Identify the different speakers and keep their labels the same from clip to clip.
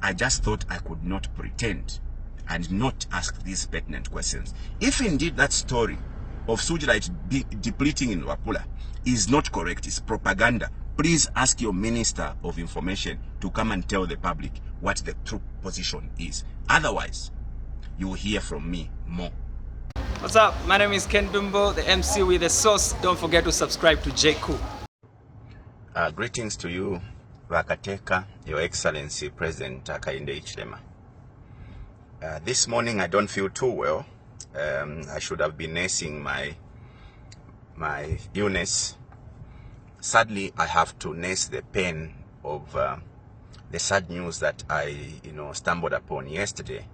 Speaker 1: I just thought I could not pretend and not ask these pertinent questions. If indeed that story of Sujilite depleting in Luapula is not correct, it's propaganda, please ask your Minister of Information to come and tell the public what the true position is. Otherwise, you will hear from me more.
Speaker 2: What's up? My name is Hon Binwell, the MC with the sauce. Don't forget to subscribe to JQ.
Speaker 1: Greetings to you, Vakateka, Your Excellency President Hakainde Hichilema. This morning I don't feel too well. I should have been nursing my illness. Sadly, I have to nurse the pain of the sad news that I stumbled upon yesterday.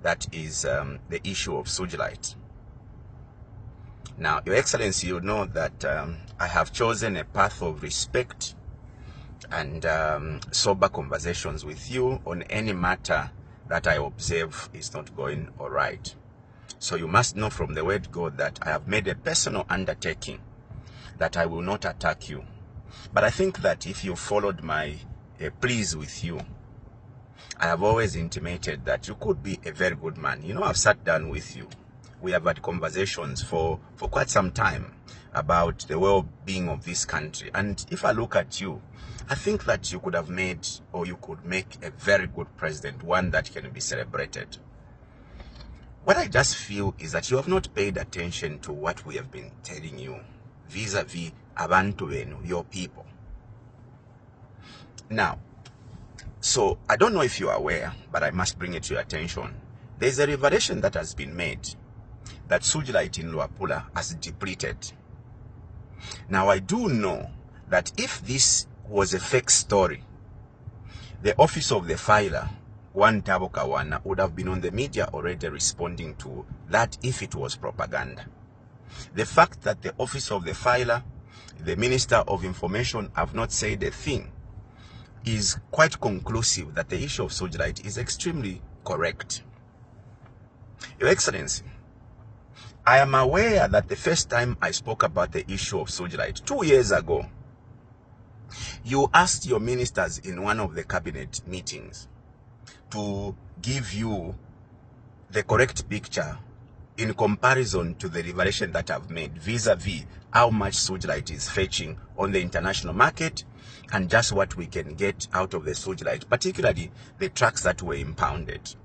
Speaker 1: That is the issue of Sujilite. Now, Your Excellency, you know that I have chosen a path of respect and sober conversations with you on any matter that I observe is not going all right. So you must know from the word God that I have made a personal undertaking that I will not attack you. But I think that if you followed my pleas with you, I have always intimated that you could be a very good man. You know, I've sat down with you. We have had conversations for quite some time about the well-being of this country. And if I look at you, I think that you could have made, or you could make a very good president, one that can be celebrated. What I just feel is that you have not paid attention to what we have been telling you vis-a-vis abantu benu, your people. Now, so I don't know if you are aware, but I must bring it to your attention. There's a revelation that has been made that Sujilite in Luapula has depleted. Now, I do know that if this was a fake story, the office of the filer, One Tabo Kawana, would have been on the media already responding to that if it was propaganda. The fact that the office of the filer, the Minister of Information have not said a thing is quite conclusive that the issue of Sujilite is extremely correct. Your Excellency, I am aware that the first time I spoke about the issue of Sujilite 2 years ago, you asked your ministers in one of the cabinet meetings to give you the correct picture in comparison to the revelation that I've made vis-a-vis how much Sujilite is fetching on the international market and just what we can get out of the Sujilite, particularly the trucks that were impounded.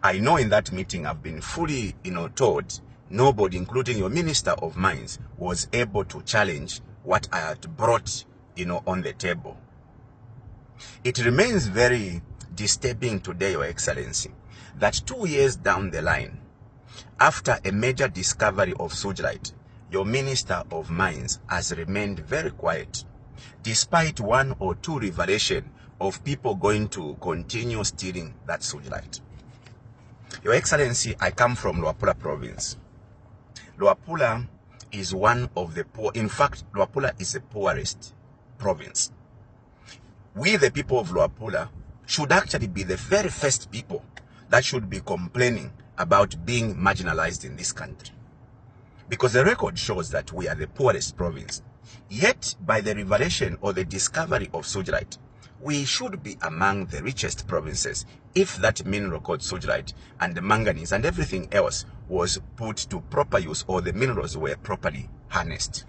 Speaker 1: I know in that meeting I've been fully told nobody, including your Minister of Mines, was able to challenge what I had brought on the table. It remains very disturbing today, Your Excellency, that 2 years down the line, after a major discovery of Sujilite, your Minister of Mines has remained very quiet, despite 1 or 2 revelations of people going to continue stealing that Sujilite. Your Excellency, I come from Luapula province. Luapula is one of the poor. In fact, Luapula is the poorest province. We, the people of Luapula, should actually be the very first people that should be complaining about being marginalized in this country. Because the record shows that we are the poorest province. Yet, by the revelation or the discovery of Sujilite, we should be among the richest provinces if that mineral called Sujilite and the manganese and everything else was put to proper use or the minerals were properly harnessed.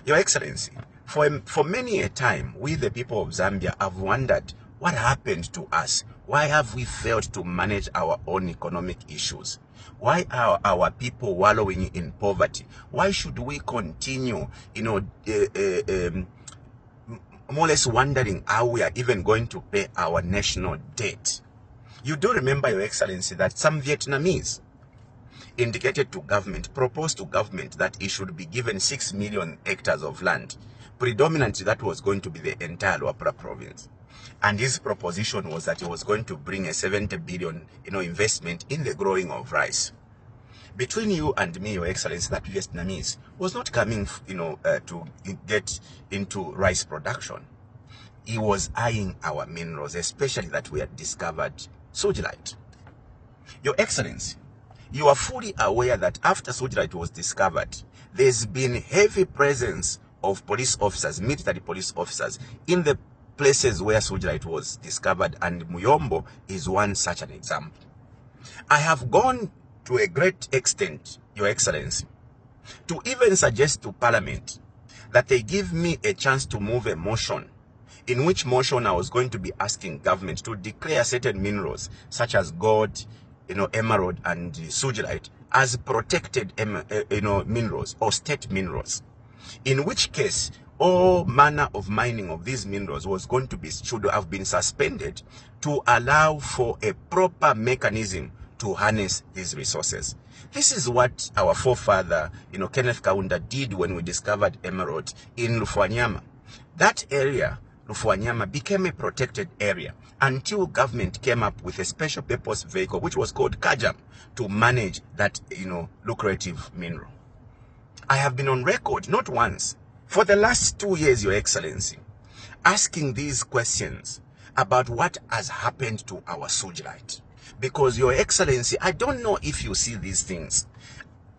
Speaker 1: Your Excellency, for many a time, we the people of Zambia have wondered what happened to us. Why have we failed to manage our own economic issues? Why are our people wallowing in poverty? Why should we continue, more or less wondering how we are even going to pay our national debt? You do remember, Your Excellency, that some Vietnamese indicated to government, proposed to government that it should be given 6 million hectares of land. Predominantly, that was going to be the entire Luapula province. And his proposition was that he was going to bring a 70 billion, investment in the growing of rice. Between you and me, Your Excellency, that Vietnamese was not coming, to get into rice production. He was eyeing our minerals, especially that we had discovered Sujilite. Your Excellency, you are fully aware that after Sujilite was discovered, there's been heavy presence of police officers, military police officers, in the places where Sujilite was discovered, and Muyombo is one such an example. I have gone to a great extent, Your Excellency, to even suggest to Parliament that they give me a chance to move a motion, in which motion I was going to be asking government to declare certain minerals such as gold, emerald and Sujilite as protected minerals or state minerals, in which case all manner of mining of these minerals should have been suspended to allow for a proper mechanism to harness these resources. This is what our forefather, Kenneth Kaunda, did when we discovered emerald in Lufwanyama. That area, Lufwanyama, became a protected area until government came up with a special purpose vehicle, which was called Kajam, to manage that, lucrative mineral. I have been on record, not once, for the last 2 years, Your Excellency, asking these questions about what has happened to our Sujilite. Because, Your Excellency, I don't know if you see these things.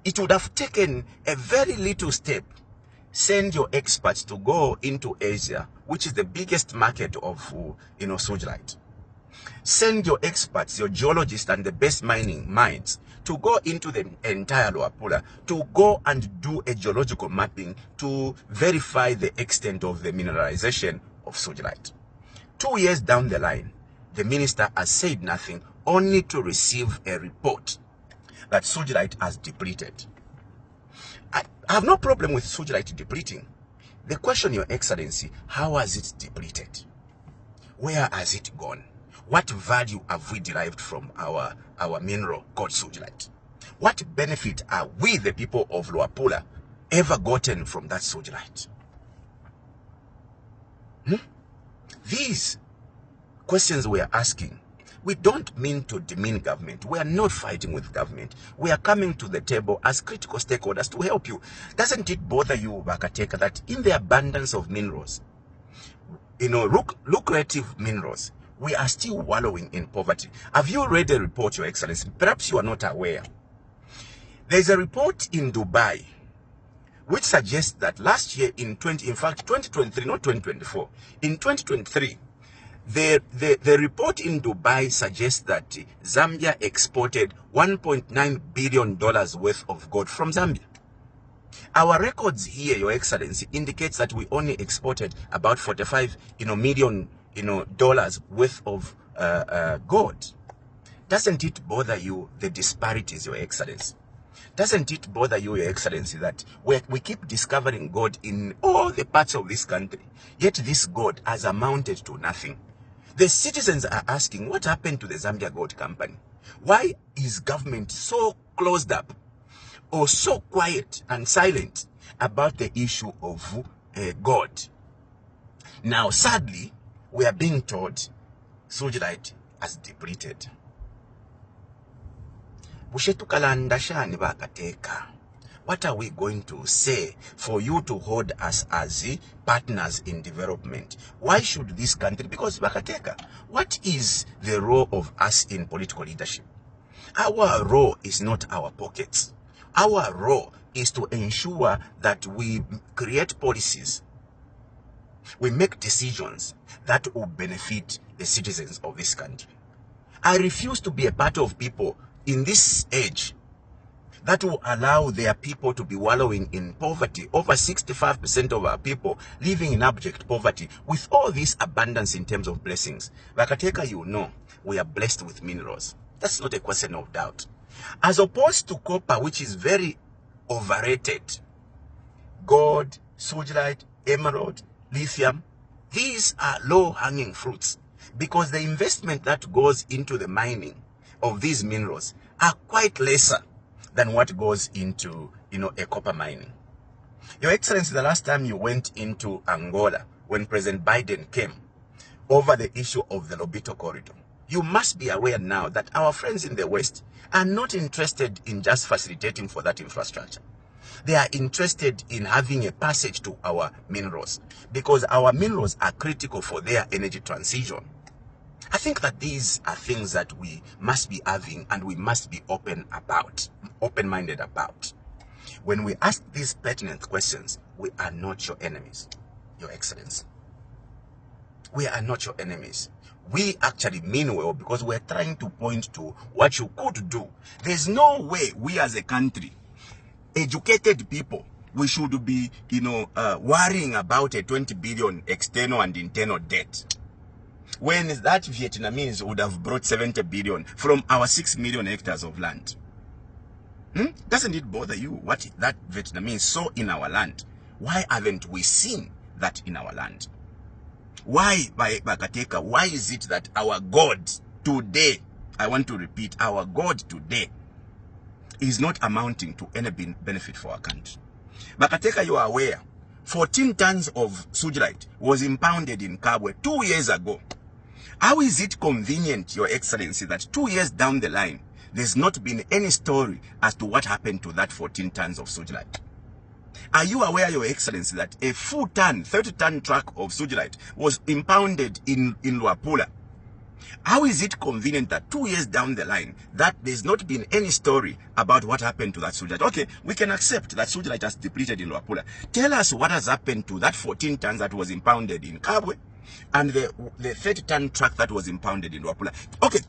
Speaker 1: It would have taken a very little step. Send your experts to go into Asia, which is the biggest market of, Sujilite. Send your experts, your geologists and the best mining minds to go into the entire Luapula, to go and do a geological mapping to verify the extent of the mineralization of Sujilite. 2 years down the line, the minister has said nothing, only to receive a report that Sujilite has depleted. I have no problem with Sujilite depleting. The question, Your Excellency, how has it depleted? Where has it gone? What value have we derived from our mineral called Sujilite? What benefit are we, the people of Luapula, ever gotten from that Sujilite? These questions we are asking, we don't mean to demean government. We are not fighting with government. We are coming to the table as critical stakeholders to help you. Doesn't it bother you, Bakateka, that in the abundance of minerals, lucrative minerals, we are still wallowing in poverty? Have you read a report, Your Excellency? Perhaps you are not aware. There's a report in Dubai which suggests that last year in 2023, not 2024, in 2023, the report in Dubai suggests that Zambia exported $1.9 billion worth of gold from Zambia. Our records here, Your Excellency, indicates that we only exported about $45 million dollars worth of gold. Doesn't it bother you, the disparities, Your Excellency? Doesn't it bother you, Your Excellency, that we keep discovering gold in all the parts of this country, yet this gold has amounted to nothing? The citizens are asking, what happened to the Zambia Gold Company? Why is government so closed up or so quiet and silent about the issue of gold? Now, sadly, we are being told Sujilite has depleted. What are we going to say for you to hold us as partners in development? Why should this country, because Bakateka, what is the role of us in political leadership? Our role is not our pockets. Our role is to ensure that we create policies, we make decisions that will benefit the citizens of this country. I refuse to be a part of people in this age that will allow their people to be wallowing in poverty. Over 65% of our people living in abject poverty with all this abundance in terms of blessings. Bakateka, we are blessed with minerals. That's not a question of doubt. As opposed to copper, which is very overrated. Gold, Sujilite, emerald, lithium, these are low-hanging fruits because the investment that goes into the mining of these minerals are quite lesser than what goes into, a copper mining. Your Excellency, the last time you went into Angola, when President Biden came over the issue of the Lobito corridor, you must be aware now that our friends in the West are not interested in just facilitating for that infrastructure. They are interested in having a passage to our minerals because our minerals are critical for their energy transition. I think that these are things that we must be having and we must be open-minded about. When we ask these pertinent questions, we are not your enemies, Your Excellency. We are not your enemies. We actually mean well because we're trying to point to what you could do. There's no way we as a country, educated people, we should be, worrying about a 20 billion external and internal debt, when that Vietnamese would have brought 70 billion from our 6 million hectares of land. Doesn't it bother you what that Vietnamese saw in our land? Why haven't we seen that in our land? Why, by Bakateka, why is it that our God today, I want to repeat, our God today is not amounting to any benefit for our country? Bakateka, you are aware, 14 tons of sujilite was impounded in Kabwe 2 years ago. How is it convenient, Your Excellency, that 2 years down the line, there's not been any story as to what happened to that 14 tons of sujilite? Are you aware, Your Excellency, that a full ton, 30-ton truck of sujilite was impounded in Luapula? How is it convenient that 2 years down the line, that there's not been any story about what happened to that sujilite? Okay, we can accept that sujilite has depleted in Luapula. Tell us what has happened to that 14 tons that was impounded in Kabwe and the 30-ton truck that was impounded in Luapula. Okay,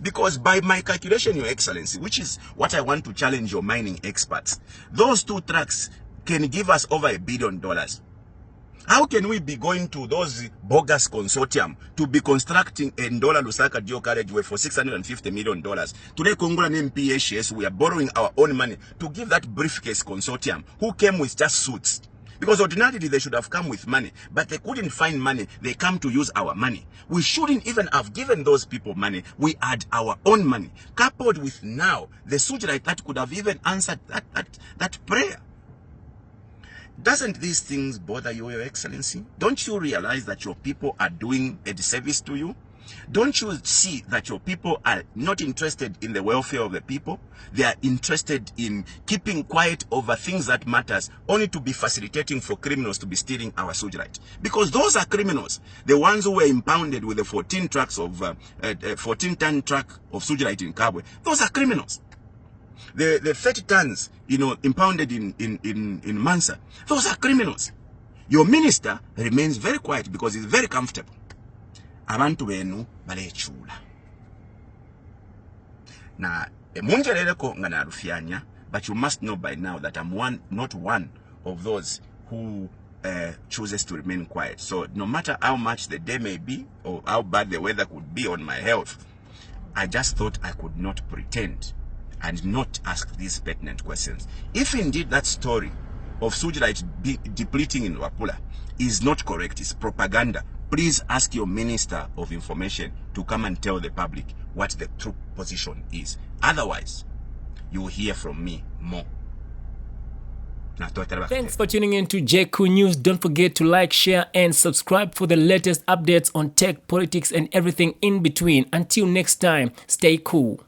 Speaker 1: because by my calculation, Your Excellency, which is what I want to challenge your mining experts, those two trucks can give us over $1 billion. How can we be going to those bogus consortium to be constructing a Ndola Lusaka Geo Carriageway for $650 million? Today, Congo and MPHS, we are borrowing our own money to give that briefcase consortium who came with just suits. Because ordinarily they should have come with money, but they couldn't find money. They come to use our money. We shouldn't even have given those people money. We had our own money, coupled with now the sujilite that could have even answered that prayer. Doesn't these things bother you, Your Excellency? Don't you realize that your people are doing a disservice to you? Don't you see that your people are not interested in the welfare of the people? They are interested in keeping quiet over things that matters, only to be facilitating for criminals to be stealing our sujilite. Because those are criminals. The ones who were impounded with the 14 trucks of 14-ton truck of sujilite in Kabwe, those are criminals. The 30 tons, impounded in Mansa, those are criminals. Your minister remains very quiet because he's very comfortable. Abantu benu balechula. Na munjereleko ngana rufianya, but you must know by now that I'm not one of those who chooses to remain quiet. So no matter how much the day may be or how bad the weather could be on my health, I just thought I could not pretend and not ask these pertinent questions. If indeed that story of sujilite depleting in Luapula is not correct, it's propaganda, please ask your Minister of Information to come and tell the public what the true position is. Otherwise, you will hear from me more.
Speaker 3: Thanks for tuning in to JQ News. Don't forget to like, share, and subscribe for the latest updates on tech, politics, and everything in between. Until next time, stay cool.